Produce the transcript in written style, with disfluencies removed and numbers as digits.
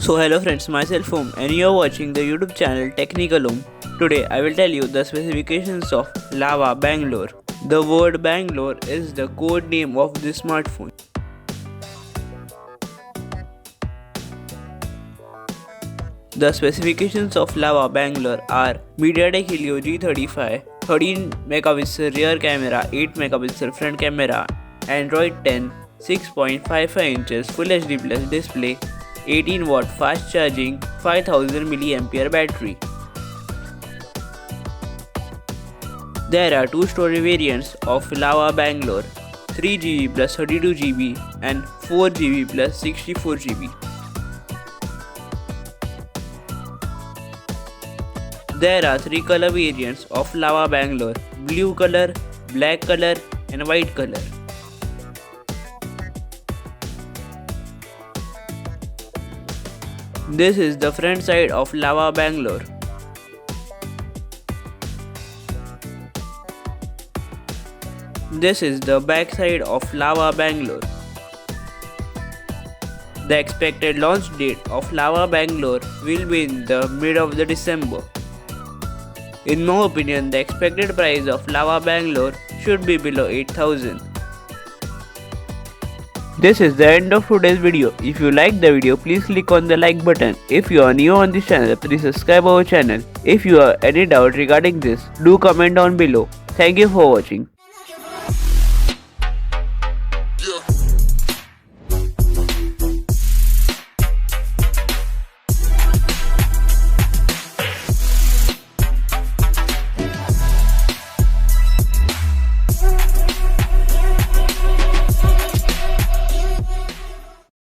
So hello friends, myself Om and you are watching the YouTube channel Technical Om. Today I will tell you the specifications of Lava Bangalore. The word Bangalore is the code name of this smartphone. The specifications of Lava Bangalore are MediaTek Helio G35, 13 megapixel rear camera, 8 megapixel front camera, Android 10, 6.55 inches Full HD Plus display, 18 watt fast charging, 5000 mAh battery. There are two storage variants of Lava Bangalore, 3GB plus 32GB and 4GB plus 64GB. There are three color variants of Lava Bangalore: blue color, black color and white color. This is the front side of Lava Bangalore. This is the back side of Lava Bangalore. The expected launch date of Lava Bangalore will be in the mid of the December. In my opinion, the expected price of Lava Bangalore should be below 8,000. This is the end of today's video. If you like the video, please click on the like button. If you are new on this channel, please subscribe our channel. If you have any doubt regarding this, do comment down below. Thank you for watching.